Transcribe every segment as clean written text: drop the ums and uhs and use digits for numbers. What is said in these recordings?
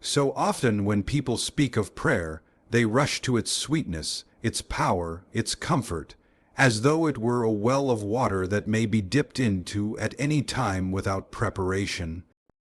So often when people speak of prayer, they rush to its sweetness, its power, its comfort, as though it were a well of water that may be dipped into at any time without preparation.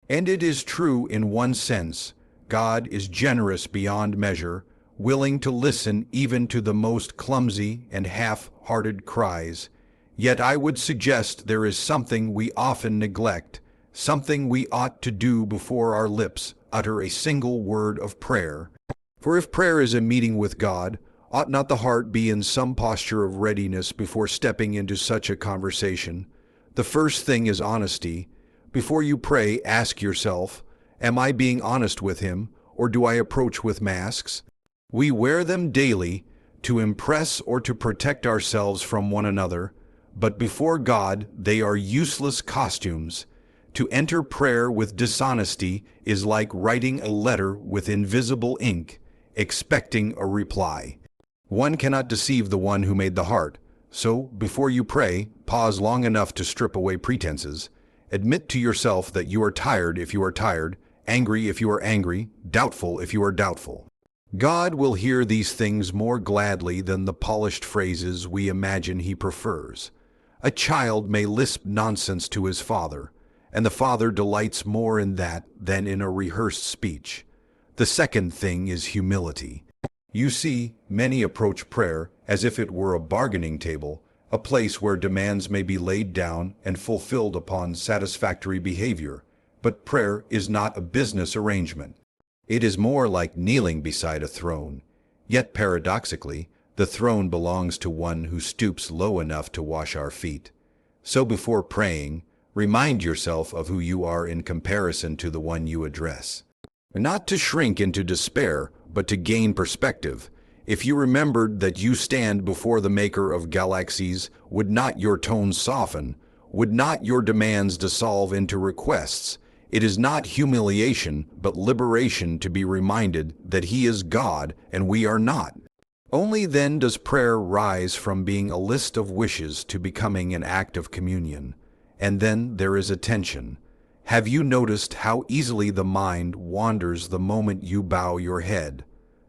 And it is true in one sense. God is generous beyond measure, willing to listen even to the most clumsy and half-hearted cries. Yet I would suggest there is something we often neglect, something we ought to do before our lips utter a single word of prayer. For if prayer is a meeting with God, ought not the heart be in some posture of readiness before stepping into such a conversation? The first thing is honesty. Before you pray, ask yourself, am I being honest with Him, or do I approach with masks? We wear them daily to impress or to protect ourselves from one another, but before God they are useless costumes. To enter prayer with dishonesty is like writing a letter with invisible ink, expecting a reply. One cannot deceive the one who made the heart. So, before you pray, pause long enough to strip away pretenses. Admit to yourself that you are tired if you are tired, angry if you are angry, doubtful if you are doubtful. God will hear these things more gladly than the polished phrases we imagine He prefers. A child may lisp nonsense to his father, and the father delights more in that than in a rehearsed speech. The second thing is humility. You see, many approach prayer as if it were a bargaining table, a place where demands may be laid down and fulfilled upon satisfactory behavior. But prayer is not a business arrangement. It is more like kneeling beside a throne. Yet paradoxically, the throne belongs to one who stoops low enough to wash our feet. So before praying, remind yourself of who you are in comparison to the one you address. Not to shrink into despair, but to gain perspective. If you remembered that you stand before the maker of galaxies, would not your tone soften? Would not your demands dissolve into requests? It is not humiliation, but liberation to be reminded that He is God and we are not. Only then does prayer rise from being a list of wishes to becoming an act of communion. And then there is attention. Have you noticed how easily the mind wanders the moment you bow your head?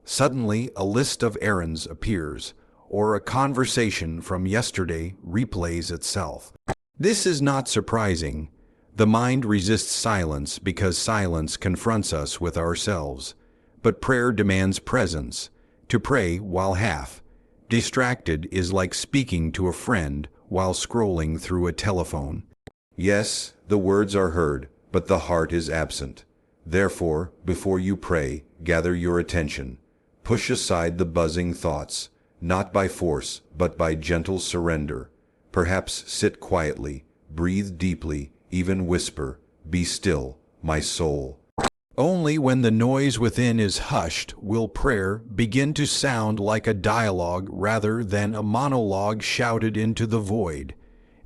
Suddenly a list of errands appears, or a conversation from yesterday replays itself. This is not surprising. The mind resists silence because silence confronts us with ourselves. But prayer demands presence. To pray while half distracted is like speaking to a friend while scrolling through a telephone. Yes, the words are heard, but the heart is absent. Therefore, before you pray, gather your attention. Push aside the buzzing thoughts, not by force, but by gentle surrender. Perhaps sit quietly, breathe deeply, even whisper, "Be still, my soul." Only when the noise within is hushed will prayer begin to sound like a dialogue rather than a monologue shouted into the void.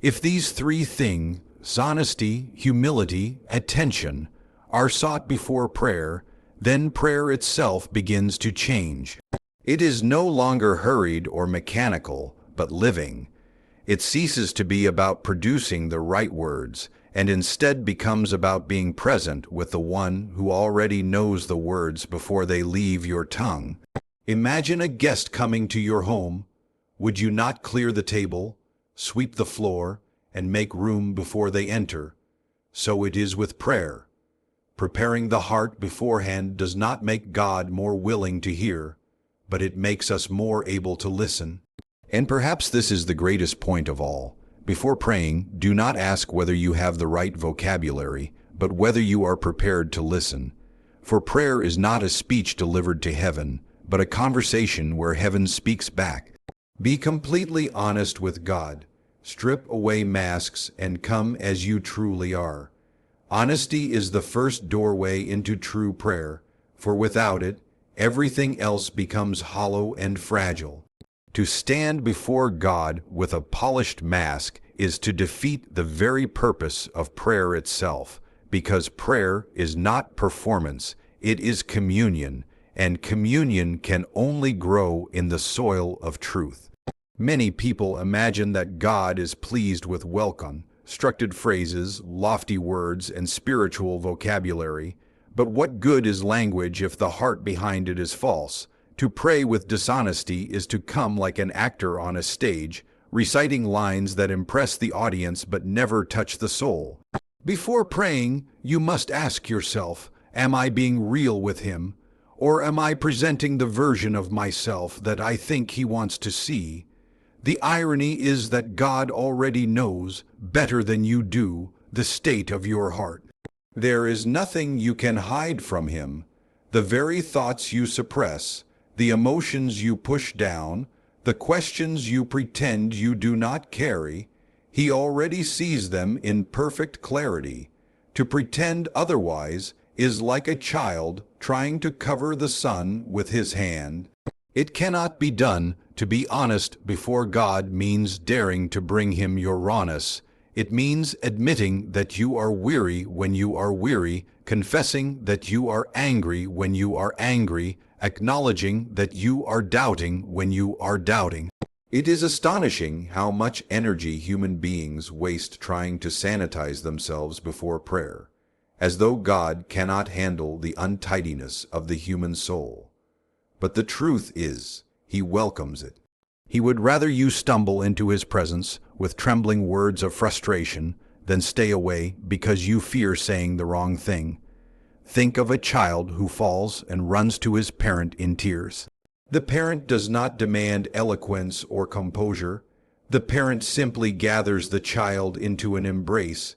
If these three things, honesty, humility, attention, are sought before prayer, then prayer itself begins to change. It is no longer hurried or mechanical, but living. It ceases to be about producing the right words, and instead becomes about being present with the one who already knows the words before they leave your tongue. Imagine a guest coming to your home. Would you not clear the table, sweep the floor, and make room before they enter? So it is with prayer. Preparing the heart beforehand does not make God more willing to hear, but it makes us more able to listen. And perhaps this is the greatest point of all. Before praying, do not ask whether you have the right vocabulary, but whether you are prepared to listen. For prayer is not a speech delivered to heaven, but a conversation where heaven speaks back. Be completely honest with God. Strip away masks and come as you truly are. Honesty is the first doorway into true prayer, for without it, everything else becomes hollow and fragile. To stand before God with a polished mask is to defeat the very purpose of prayer itself, because prayer is not performance, it is communion, and communion can only grow in the soil of truth. Many people imagine that God is pleased with well-constructed phrases, lofty words, and spiritual vocabulary, But what good is language if the heart behind it is false? To pray with dishonesty is to come like an actor on a stage, reciting lines that impress the audience but never touch the soul. Before praying, you must ask yourself, am I being real with Him? Or am I presenting the version of myself that I think He wants to see? The irony is that God already knows, better than you do, the state of your heart. There is nothing you can hide from Him. The very thoughts you suppress, the emotions you push down, the questions you pretend you do not carry, He already sees them in perfect clarity. To pretend otherwise is like a child trying to cover the sun with his hand. It cannot be done. To be honest before God means daring to bring Him your rawness. It means admitting that you are weary when you are weary, confessing that you are angry when you are angry, acknowledging that you are doubting when you are doubting. It is astonishing how much energy human beings waste trying to sanitize themselves before prayer, as though God cannot handle the untidiness of the human soul. But the truth is, He welcomes it. He would rather you stumble into His presence with trembling words of frustration than stay away because you fear saying the wrong thing. Think of a child who falls and runs to his parent in tears. The parent does not demand eloquence or composure. The parent simply gathers the child into an embrace.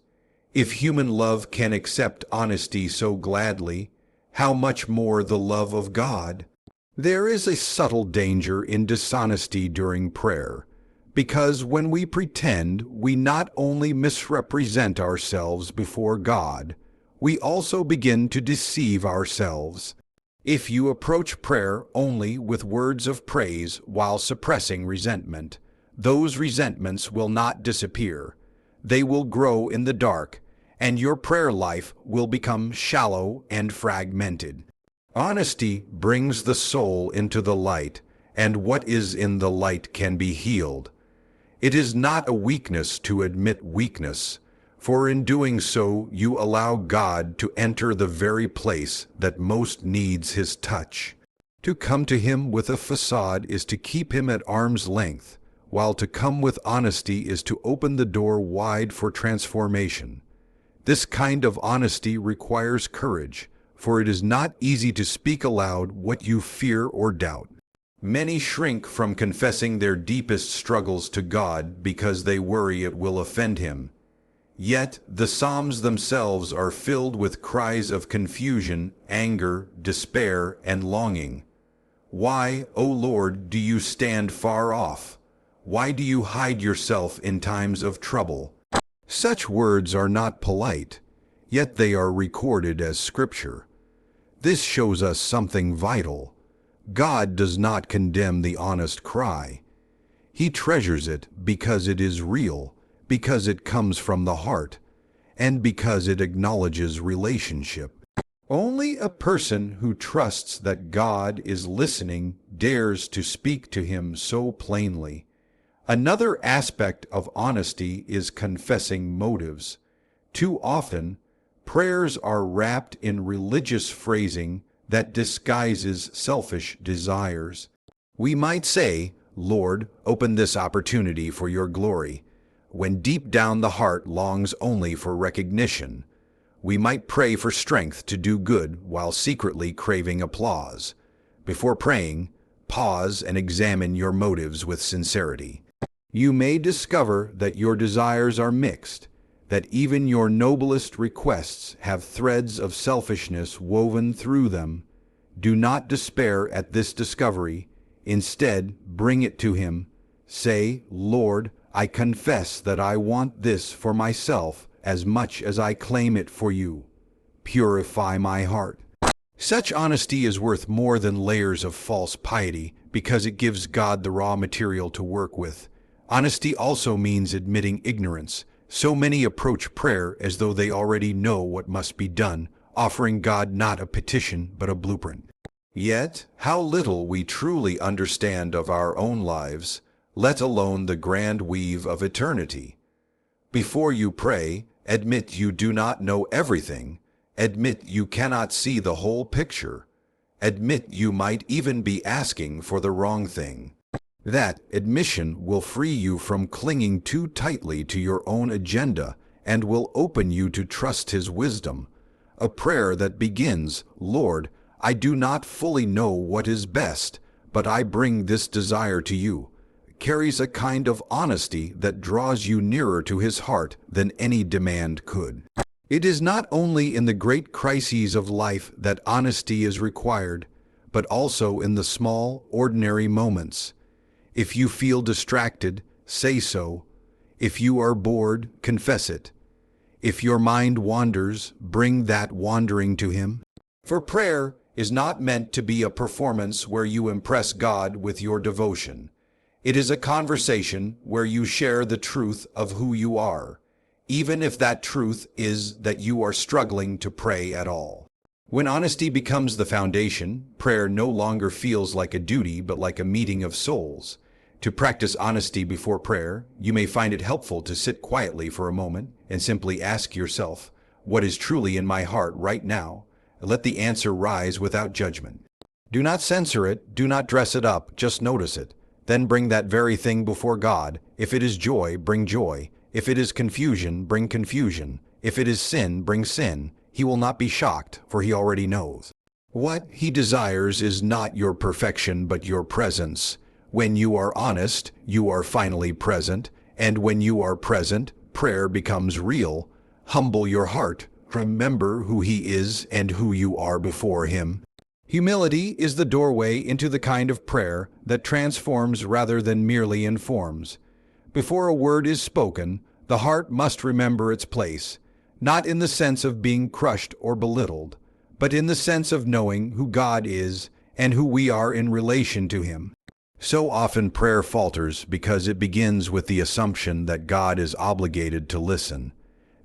If human love can accept honesty so gladly, how much more the love of God? There is a subtle danger in dishonesty during prayer, because when we pretend, we not only misrepresent ourselves before God, we also begin to deceive ourselves. If you approach prayer only with words of praise while suppressing resentment, those resentments will not disappear. They will grow in the dark, and your prayer life will become shallow and fragmented. Honesty brings the soul into the light, and what is in the light can be healed. It is not a weakness to admit weakness, for in doing so you allow God to enter the very place that most needs His touch. To come to Him with a facade is to keep Him at arm's length, while to come with honesty is to open the door wide for transformation. This kind of honesty requires courage, for it is not easy to speak aloud what you fear or doubt. Many shrink from confessing their deepest struggles to God because they worry it will offend Him. Yet the Psalms themselves are filled with cries of confusion, anger, despair, and longing. Why, O Lord, do you stand far off? Why do you hide yourself in times of trouble? Such words are not polite, yet they are recorded as scripture. This shows us something vital. God does not condemn the honest cry. He treasures it because it is real, because it comes from the heart, and because it acknowledges relationship. Only a person who trusts that God is listening dares to speak to Him so plainly. Another aspect of honesty is confessing motives. Too often, prayers are wrapped in religious phrasing that disguises selfish desires. We might say, "Lord, open this opportunity for your glory," when deep down the heart longs only for recognition. We might pray for strength to do good while secretly craving applause. Before praying, pause and examine your motives with sincerity. You may discover that your desires are mixed, that even your noblest requests have threads of selfishness woven through them. Do not despair at this discovery. Instead, bring it to Him. Say, "Lord, I confess that I want this for myself as much as I claim it for you. Purify my heart." Such honesty is worth more than layers of false piety because it gives God the raw material to work with. Honesty also means admitting ignorance. So many approach prayer as though they already know what must be done, offering God not a petition but a blueprint. Yet, how little we truly understand of our own lives, let alone the grand weave of eternity. Before you pray, admit you do not know everything, Admit you cannot see the whole picture. Admit you might even be asking for the wrong thing. That admission will free you from clinging too tightly to your own agenda and will open you to trust His wisdom. A prayer that begins, "Lord, I do not fully know what is best, but I bring this desire to you," carries a kind of honesty that draws you nearer to His heart than any demand could. It is not only in the great crises of life that honesty is required, but also in the small, ordinary moments. If you feel distracted, say so. If you are bored, confess it. If your mind wanders, bring that wandering to Him. For prayer is not meant to be a performance where you impress God with your devotion. It is a conversation where you share the truth of who you are, even if that truth is that you are struggling to pray at all. When honesty becomes the foundation, prayer no longer feels like a duty but like a meeting of souls. To practice honesty before prayer, you may find it helpful to sit quietly for a moment and simply ask yourself, "What is truly in my heart right now?" Let the answer rise without judgment. Do not censor it, do not dress it up, just notice it. Then bring that very thing before God. If it is joy, bring joy. If it is confusion, bring confusion. If it is sin, bring sin. He will not be shocked, for He already knows. What He desires is not your perfection, but your presence. When you are honest, you are finally present, and when you are present, prayer becomes real. Humble your heart. Remember who He is and who you are before Him. Humility is the doorway into the kind of prayer that transforms rather than merely informs. Before a word is spoken, the heart must remember its place, not in the sense of being crushed or belittled, but in the sense of knowing who God is and who we are in relation to Him. So often prayer falters because it begins with the assumption that God is obligated to listen,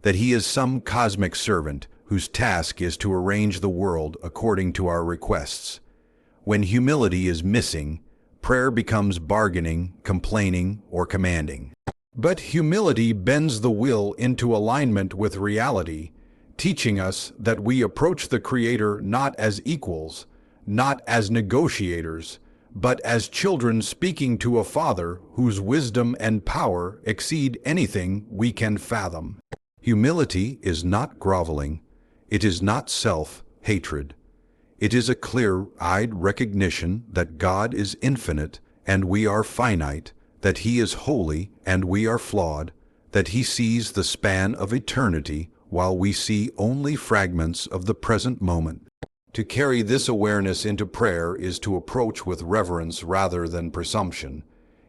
that He is some cosmic servant whose task is to arrange the world according to our requests. When humility is missing, prayer becomes bargaining, complaining, or commanding. But humility bends the will into alignment with reality, teaching us that we approach the Creator not as equals, not as negotiators, but as children speaking to a Father whose wisdom and power exceed anything we can fathom. Humility is not groveling. It is not self-hatred. It is a clear-eyed recognition that God is infinite and we are finite, that He is holy and we are flawed, that He sees the span of eternity while we see only fragments of the present moment. To carry this awareness into prayer is to approach with reverence rather than presumption.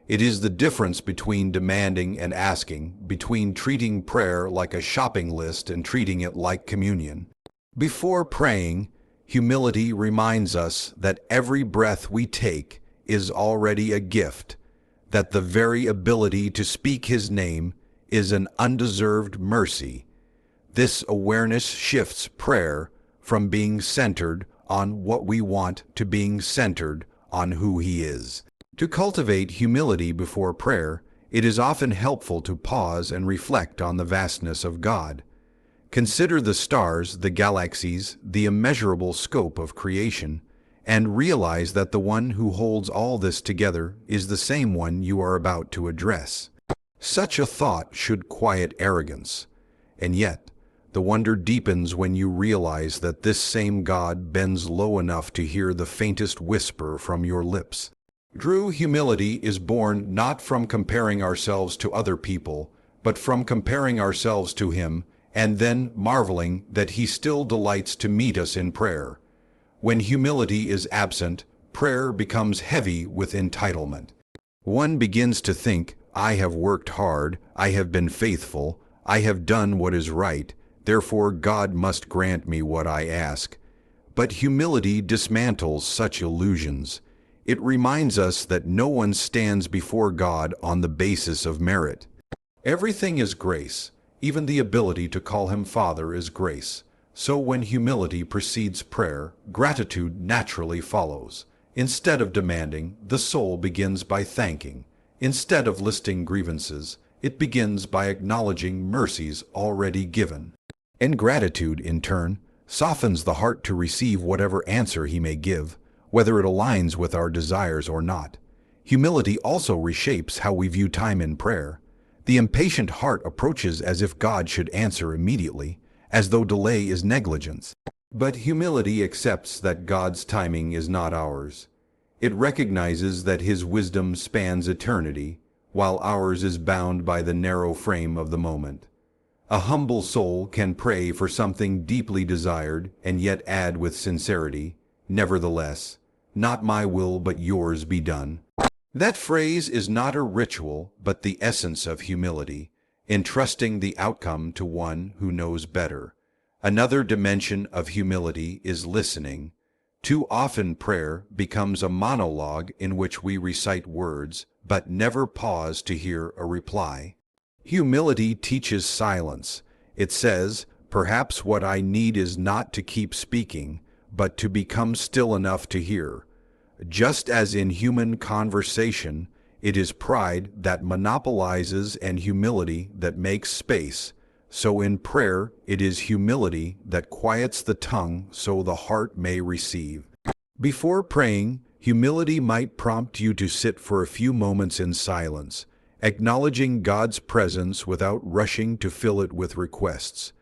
It is the difference between demanding and asking, between treating prayer like a shopping list and treating it like communion. Before praying, humility reminds us that every breath we take is already a gift, that the very ability to speak His name is an undeserved mercy. This awareness shifts prayer from being centered on what we want to being centered on who He is. To cultivate humility before prayer, it is often helpful to pause and reflect on the vastness of God. Consider the stars, the galaxies, the immeasurable scope of creation, and realize that the one who holds all this together is the same one you are about to address. Such a thought should quiet arrogance, and yet the wonder deepens when you realize that this same God bends low enough to hear the faintest whisper from your lips. True humility is born not from comparing ourselves to other people, but from comparing ourselves to Him, and then marveling that He still delights to meet us in prayer. When humility is absent, prayer becomes heavy with entitlement. One begins to think, "I have worked hard, I have been faithful, I have done what is right, therefore God must grant me what I ask." But humility dismantles such illusions. It reminds us that no one stands before God on the basis of merit. Everything is grace. Even the ability to call Him Father is grace. So when humility precedes prayer, gratitude naturally follows. Instead of demanding, the soul begins by thanking. Instead of listing grievances, it begins by acknowledging mercies already given. And gratitude, in turn, softens the heart to receive whatever answer he may give, whether it aligns with our desires or not. Humility also reshapes how we view time in prayer. The impatient heart approaches as if God should answer immediately, as though delay is negligence. But humility accepts that God's timing is not ours. It recognizes that His wisdom spans eternity, while ours is bound by the narrow frame of the moment. A humble soul can pray for something deeply desired and yet add with sincerity, "Nevertheless, not my will but yours be done." That phrase is not a ritual, but the essence of humility, entrusting the outcome to one who knows better. Another dimension of humility is listening. Too often prayer becomes a monologue in which we recite words, but never pause to hear a reply. Humility teaches silence. It says, "Perhaps what I need is not to keep speaking, but to become still enough to hear." Just as in human conversation, it is pride that monopolizes and humility that makes space, so in prayer it is humility that quiets the tongue so the heart may receive. Before praying, humility might prompt you to sit for a few moments in silence, acknowledging God's presence without rushing to fill it with requests.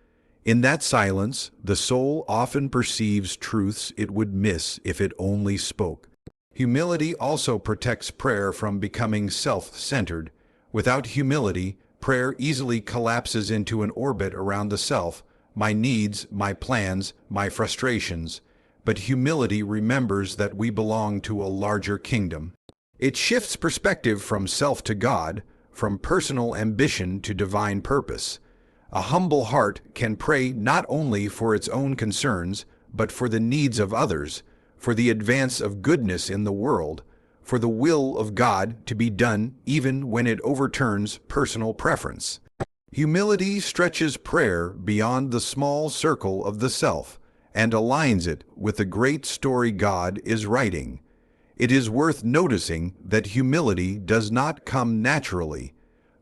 In that silence, the soul often perceives truths it would miss if it only spoke. Humility also protects prayer from becoming self-centered. Without humility, prayer easily collapses into an orbit around the self, my needs, my plans, my frustrations. But humility remembers that we belong to a larger kingdom. It shifts perspective from self to God, from personal ambition to divine purpose. A humble heart can pray not only for its own concerns, but for the needs of others, for the advance of goodness in the world, for the will of God to be done even when it overturns personal preference. Humility stretches prayer beyond the small circle of the self and aligns it with the great story God is writing. It is worth noticing that humility does not come naturally.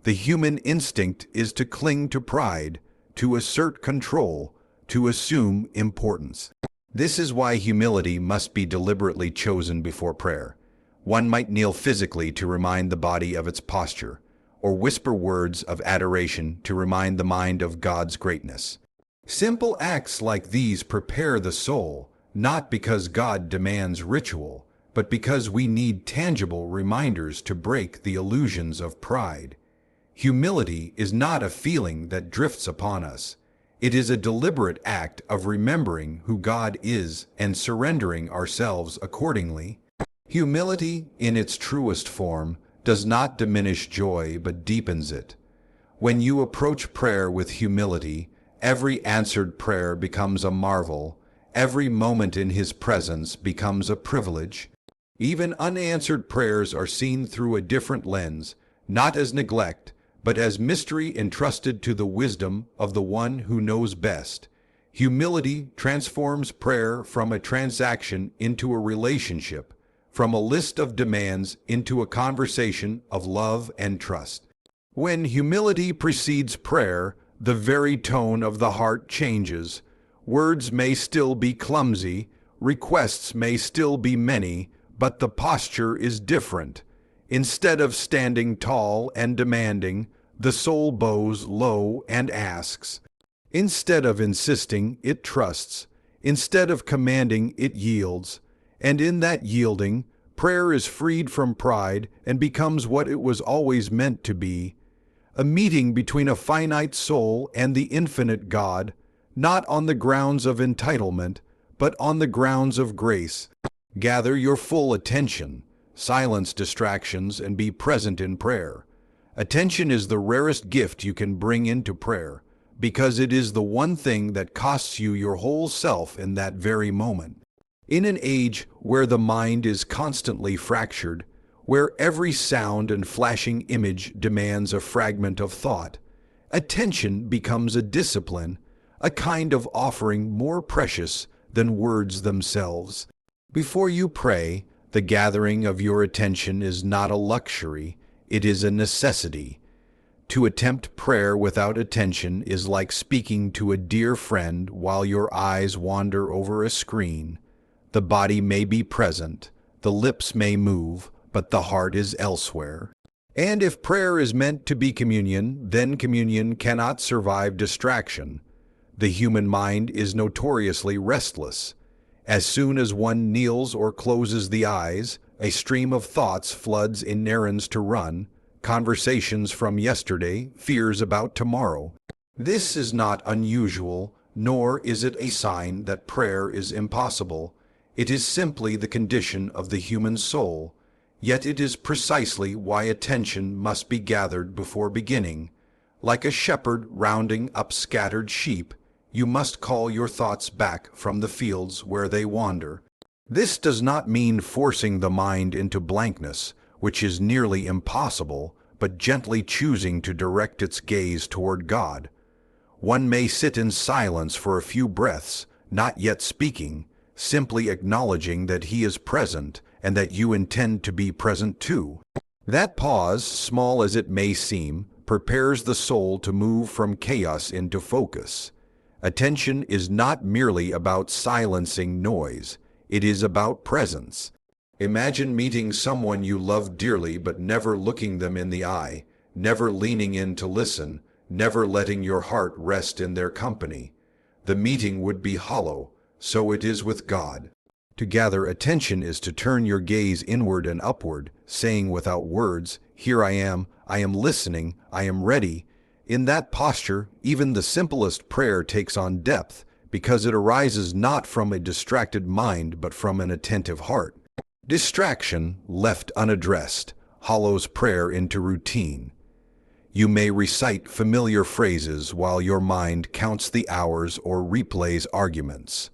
The human instinct is to cling to pride, to assert control, to assume importance. This is why humility must be deliberately chosen before prayer. One might kneel physically to remind the body of its posture, or whisper words of adoration to remind the mind of God's greatness. Simple acts like these prepare the soul, not because God demands ritual, but because we need tangible reminders to break the illusions of pride. Humility is not a feeling that drifts upon us. It is a deliberate act of remembering who God is and surrendering ourselves accordingly. Humility, in its truest form, does not diminish joy but deepens it. When you approach prayer with humility, every answered prayer becomes a marvel, every moment in His presence becomes a privilege. Even unanswered prayers are seen through a different lens, not as neglect, but as mystery entrusted to the wisdom of the one who knows best. Humility transforms prayer from a transaction into a relationship, from a list of demands into a conversation of love and trust. When humility precedes prayer, the very tone of the heart changes. Words may still be clumsy, requests may still be many, but the posture is different. Instead of standing tall and demanding, the soul bows low and asks. Instead of insisting, it trusts. Instead of commanding, it yields. And in that yielding, prayer is freed from pride and becomes what it was always meant to be, a meeting between a finite soul and the infinite God, not on the grounds of entitlement, but on the grounds of grace. Gather your full attention, silence distractions, and be present in prayer. Attention is the rarest gift you can bring into prayer, because it is the one thing that costs you your whole self in that very moment. In an age where the mind is constantly fractured, where every sound and flashing image demands a fragment of thought, attention becomes a discipline, a kind of offering more precious than words themselves. Before you pray, the gathering of your attention is not a luxury, it is a necessity. To attempt prayer without attention is like speaking to a dear friend while your eyes wander over a screen. The body may be present, the lips may move, but the heart is elsewhere. And if prayer is meant to be communion, then communion cannot survive distraction. The human mind is notoriously restless. As soon as one kneels or closes the eyes, a stream of thoughts floods in errands to run, conversations from yesterday, fears about tomorrow. This is not unusual, nor is it a sign that prayer is impossible. It is simply the condition of the human soul. Yet it is precisely why attention must be gathered before beginning. Like a shepherd rounding up scattered sheep, you must call your thoughts back from the fields where they wander. This does not mean forcing the mind into blankness, which is nearly impossible, but gently choosing to direct its gaze toward God. One may sit in silence for a few breaths, not yet speaking, simply acknowledging that He is present and that you intend to be present too. That pause, small as it may seem, prepares the soul to move from chaos into focus. Attention is not merely about silencing noise, it is about presence. Imagine meeting someone you love dearly but never looking them in the eye, never leaning in to listen, never letting your heart rest in their company. The meeting would be hollow. So it is with God. To gather attention is to turn your gaze inward and upward, saying without words, "Here I am listening, I am ready." In that posture, even the simplest prayer takes on depth, because it arises not from a distracted mind but from an attentive heart. Distraction, left unaddressed, hollows prayer into routine. You may recite familiar phrases while your mind counts the hours or replays arguments.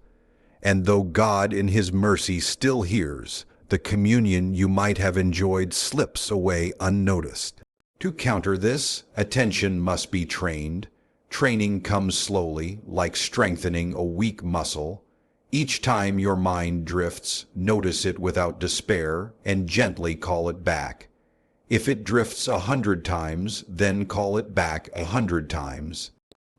And though God in His mercy still hears, the communion you might have enjoyed slips away unnoticed. To counter this, attention must be trained. Training comes slowly, like strengthening a weak muscle. Each time your mind drifts, notice it without despair and gently call it back. If it drifts 100 times, then call it back 100 times.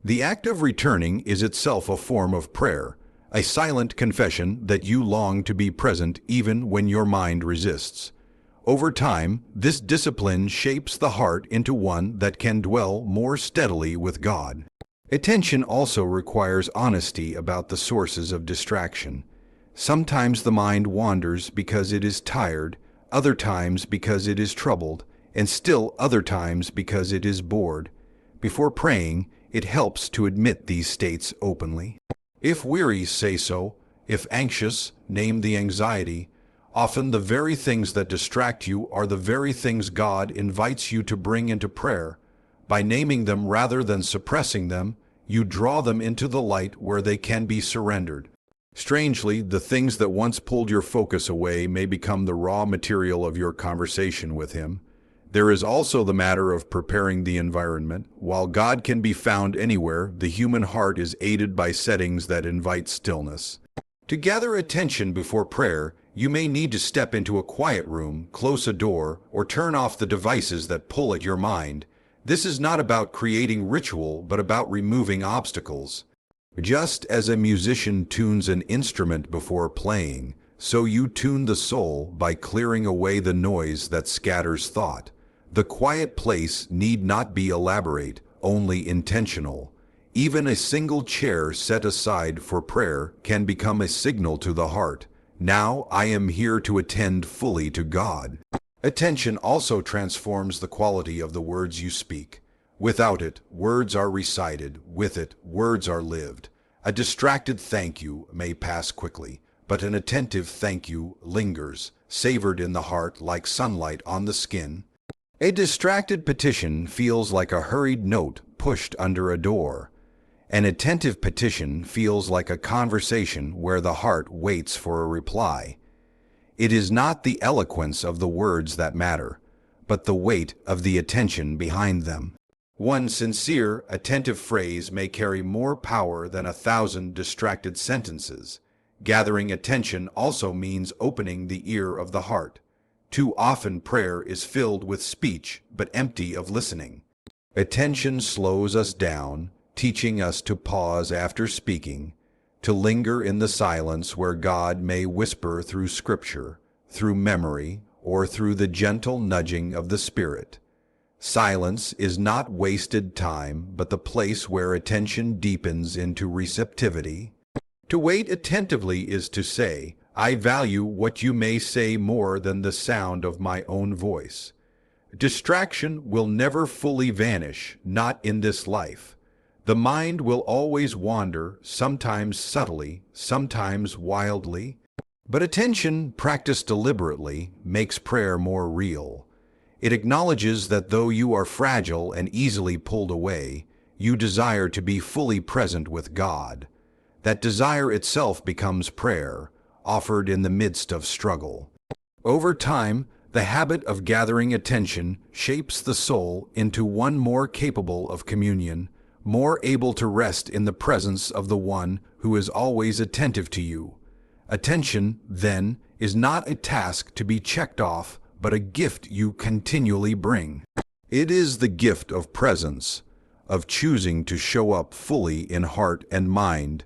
The act of returning is itself a form of prayer, a silent confession that you long to be present even when your mind resists. Over time, this discipline shapes the heart into one that can dwell more steadily with God. Attention also requires honesty about the sources of distraction. Sometimes the mind wanders because it is tired, other times because it is troubled, and still other times because it is bored. Before praying, it helps to admit these states openly. If weary, say so. If anxious, name the anxiety. Often the very things that distract you are the very things God invites you to bring into prayer. By naming them rather than suppressing them, you draw them into the light where they can be surrendered. Strangely, the things that once pulled your focus away may become the raw material of your conversation with Him. There is also the matter of preparing the environment. While God can be found anywhere, the human heart is aided by settings that invite stillness. To gather attention before prayer, you may need to step into a quiet room, close a door, or turn off the devices that pull at your mind. This is not about creating ritual, but about removing obstacles. Just as a musician tunes an instrument before playing, so you tune the soul by clearing away the noise that scatters thought. The quiet place need not be elaborate, only intentional. Even a single chair set aside for prayer can become a signal to the heart. Now I am here to attend fully to God. Attention also transforms the quality of the words you speak. Without it, words are recited. With it, words are lived. A distracted thank you may pass quickly, but an attentive thank you lingers, savored in the heart like sunlight on the skin. A distracted petition feels like a hurried note pushed under a door. An attentive petition feels like a conversation where the heart waits for a reply. It is not the eloquence of the words that matter, but the weight of the attention behind them. One sincere, attentive phrase may carry more power than 1,000 distracted sentences. Gathering attention also means opening the ear of the heart. Too often prayer is filled with speech, but empty of listening. Attention slows us down, teaching us to pause after speaking, to linger in the silence where God may whisper through Scripture, through memory, or through the gentle nudging of the Spirit. Silence is not wasted time, but the place where attention deepens into receptivity. To wait attentively is to say, I value what you may say more than the sound of my own voice. Distraction will never fully vanish, not in this life. The mind will always wander, sometimes subtly, sometimes wildly. But attention, practiced deliberately, makes prayer more real. It acknowledges that though you are fragile and easily pulled away, you desire to be fully present with God. That desire itself becomes prayer, offered in the midst of struggle. Over time, the habit of gathering attention shapes the soul into one more capable of communion, more able to rest in the presence of the one who is always attentive to you. Attention, then, is not a task to be checked off, but a gift you continually bring. It is the gift of presence, of choosing to show up fully in heart and mind,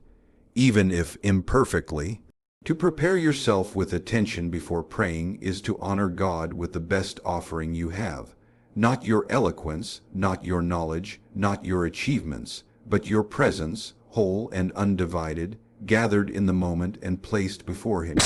even if imperfectly. To prepare yourself with attention before praying is to honor God with the best offering you have. Not your eloquence, not your knowledge, not your achievements, but your presence, whole and undivided, gathered in the moment and placed before Him.